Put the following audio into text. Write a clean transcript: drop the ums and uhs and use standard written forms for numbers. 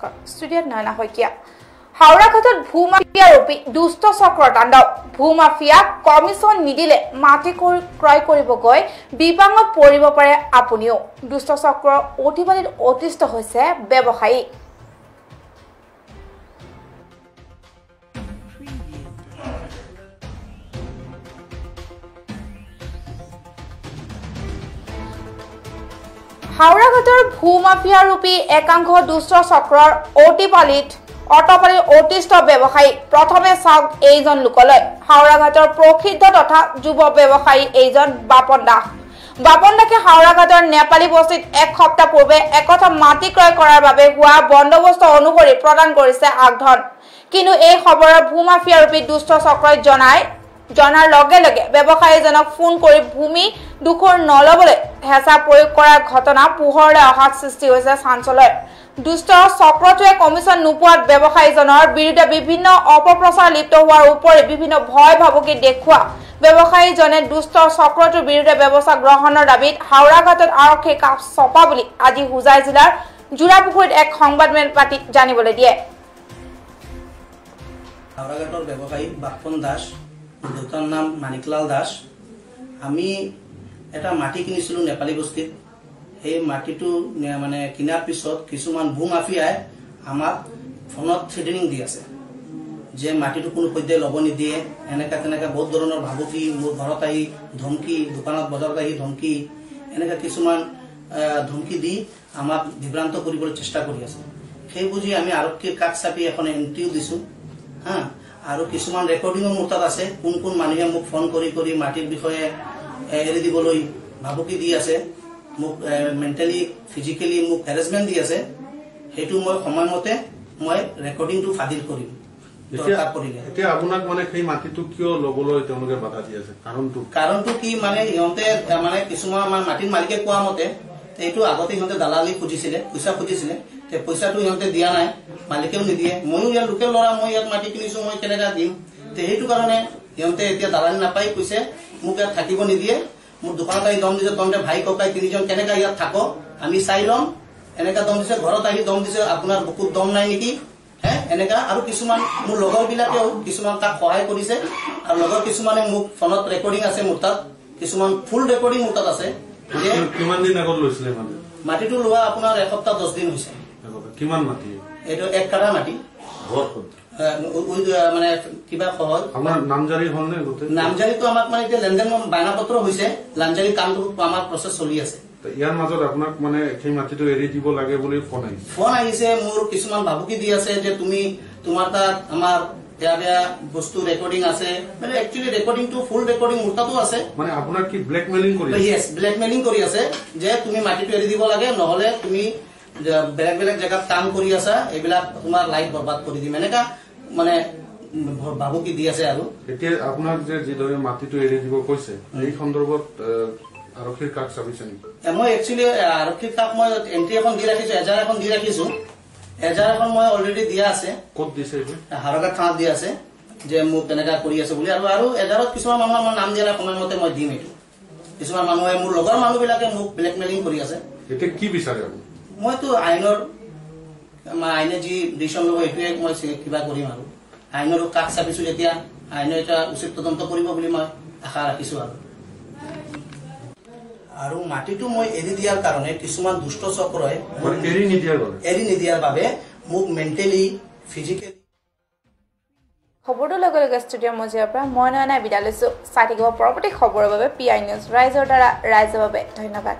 নমস্কাৰ ষ্টুডিঅ'ত নয়না শইকীয়া হাওৰাঘাটত ভূমাফিয়া ৰূপী দুষ্ট চক্ৰৰ তাণ্ডৱ ভূমাফিয়া কমিছন নিদিলে মাটি ক্ৰয় কৰিব গৈ বিপাঙত পৰিব পাৰে আপুনিও দুষ্ট চক্ৰৰ অতিবাদীত অতিষ্ঠ হৈছে ব্যৱসায়ী হাওৰাঘাটৰ ভূমাফিয়া ৰূপী একাংশ দুষ্ট চক্ৰৰ অতিপালিত অতিষ্ঠ ব্যৱসায়ী প্ৰথমে চাওক এইজন লোকলৈ হাওৰাঘাটৰ প্ৰসিদ্ধ তথা যুৱ ব্যৱসায়ী এইজন বাপন দাসে হাওৰাঘাটৰ নেপালী বস্তিত এক সপ্তাহ পূৰ্বে একথা মাটি ক্ৰয় কৰাৰ বাবে হোৱা বন্দোবস্ত অনুসৰি প্ৰদান কৰিছে আগধন কিন্তু এই খবৰৰ ভূমাফিয়া ৰূপী দুষ্ট চক্ৰই জনাৰ লগে লগে ব্যৱসায়ীজনক ফোন কৰি ভূমি দুখৰ নলবলৈ হেঁচা প্ৰয়োগ কৰাৰ ঘটনা পোহৰলৈ অহাত সৃষ্টি হৈছে চাঞ্চল্যৰ দুষ্ট চক্ৰটোৱে কমিছন নোপোৱাত ব্যৱসায়ীজনৰ বিৰুদ্ধে বিভিন্ন অপপ্ৰচাৰ লিপ্ত হোৱাৰ উপৰি বিভিন্ন ভয় ভাবুকি দেখুওৱা ব্যৱসায়ীজনে দুষ্ট চক্ৰটোৰ বিৰুদ্ধে ব্যৱস্থা গ্ৰহণৰ দাবীত হাওৰাঘাটত আৰক্ষীৰ কাষ চপা বুলি আজি হুজাই জিলাৰ জোৰাপুখুৰীত এক সংবাদমেল পাতি জানিবলৈ দিয়ে হাওৰাঘাটৰ ব্যৱসায়ী বাপন দাস দেউতাৰ নাম মানিকলাল দাস আমি এটা মাটি কিনিছিলো নেপালী বস্তিত এই মাটিটো মানে কিনাৰ পিছত কিছুমান ভূমাফিয়াই আমাক ফোনত থ্ৰেটেনিং দি আছে যে মাটিটো কোনো পধ্যে ল'ব নিদিয়ে এনেকা তেনেকা বহুত ধৰণৰ ভাবুকি মোৰ ঘৰত আহি ধমকি দোকানত বজাৰত আহি ধমকি এনেকা কিছুমান ধমকি দি আমাক বিভ্ৰান্ত কৰিবলৈ চেষ্টা কৰি আছে সেই বুজি আমি আৰক্ষীৰ কাষ চাপি এখন এন্ট্ৰিও দিছো হা আৰু কিছুমান ৰেকৰ্ডিংৰ মোৰ তাত আছে কোন মানুহে মোক ফোন কৰি মাটিৰ বিষয়ে এৰি দিবলৈ ভাবুকি দি আছে মোক মেন্টালি ফিজিক্যালি মোক হ্যাৰাসমেন্ট দি আছে হেতু মই সময়মতে মই ৰেকৰ্ডিংটো ফাদিল কৰিম দৰকাৰ পৰিলে এতিয়া আপোনাক মানে সেই মাটিটো কিয় লবলৈ তেওঁলোকে বাধা দি আছে কাৰণটো কি মানে ইহঁতে মানে কিছুমান আমাৰ মাটিৰ মালিকে কোৱা মতে এইটো আগতে ইহঁতে দালালি খুজিছিলে পইচা খুজিছিলে তে পইচাটো ইহঁতে দিয়া নাই মালিকেও নিদিয়ে ময়ো ইয়াৰ লোকেল লৰা মই ইয়াত মাটি কিনিছো মই কেনেকা দিম তে সেইটো কাৰণে ইহঁতে এতিয়া দালালি নাপাই কৈছে মোক ইয়াত থাকিব নিদিয়ে মোৰ দোকানত আহি দম দিছে তহঁতে ভাই ককাই তিনিজন কেনেকা ইয়াত থাকো আমি চাই লম এনেকা দম দিছে ঘৰত আহি দম দিছে আপোনাৰ বুকুত দম নাই নেকি এনেকা আৰু কিছুমান মোৰ লগৰ বিলাকেও কিছুমান তাক সহায় কৰিছে আৰু লগৰ কিছুমানে মোক ফোনত ৰেকৰ্ডিং আছে মোৰ তাত কিছুমান ফুল ৰেকৰ্ডিং মোৰ তাত আছে যে কিমান দিন আগত লৈছিলে মানে মাটিটো লোৱা আপোনাৰ এসপ্তাহ 10 দিন হৈছে কিমান মাটি এইটো এক কাঠা মাটি মানে কিবা সহজ আমাৰ নামজাৰি হল নে নামজাৰিটো আমাক মানে এতিয়া লেনদেন বায়নাপত্ৰ হৈছে লাঞ্জাৰি কামটো আমাৰ প্ৰসেস চলি আছে ইয়াৰ মাজত আপোনাক মানে সেই মাটিটো এৰি দিব লাগে বুলি ফোন আহিছে মোৰ কিছুমান ভাবুকি দি আছে যে তুমি তোমাৰ তাত আমাৰ বেয়া বস্তু ৰেকৰ্ডিং আছে মানে একচুয়ালি ৰেকৰ্ডিংটো ফুল ৰেকৰ্ডিং মোৰ তাতো আছে মানে আপোনাক কি ব্ল্যাকমেইলিং কৰি আছে ইয়েস ব্ল্যাকমেইলিং কৰি আছে যে তুমি মাটিটো এৰি দিব লাগে নহলে তুমি বেলেগ জায়গাত কাম কৰি আছা এইবিলাক তোমাৰ লাইফ বৰবাদ কৰি দিম এনেকা মানে ভাবুকি দি আছে আৰু এতিয়া আপোনাক যে যিদৰে মাটিটো এৰি দিব কৈছে এই সন্দৰ্ভত আৰক্ষীৰ কাষ চাবিছে নেকি মই একচুয়ালি আৰক্ষীৰ কাষ মই এন্ট্ৰি এখন দি ৰাখিছো এজাৰ এখন দি ৰাখিছো এজাৰ এখন মই অলৰেডি দিয়া আছে ক'ত দিছে হাওৰাঘাট থানাত দিয়া আছে যে মোক তেনেকা কৰি আছে বুলি আৰু এজাৰত কিছুমান মানুহৰ নাম দিয়া সময়মতে মই দিম এইটো কিছুমান মানুহে মোৰ লগৰ মানুহবিলাকে মোক ব্ল্যাকমেইলিং কৰি আছে এতিয়া কি বিচাৰে মইতো আইনে যি ডিসিশন লব এইটোৱে মই কিবা কৰিম আৰু আইনৰ কাষ চাপিছো যেতিয়া আইনে এটা উচিত তদন্ত কৰিব বুলি মই আশা ৰাখিছো আৰু মাটিটো মই এৰি দিয়াৰ কাৰণে কিছুমান দুষ্ট চক্ৰই এৰি নিদিয়াৰ বাবে মোক মেন্টেলি ফিজিক্যালি খবৰটো লগে লগে ষ্টুডিঅ'ৰ মজিয়াৰ পৰা মই নয়না বিদায় লৈছো চাই থাকিব পৰৱৰ্তী খবৰৰ বাবে PI নিউজ ৰাইজৰ দ্বাৰা ৰাইজৰ বাবে ধন্যবাদ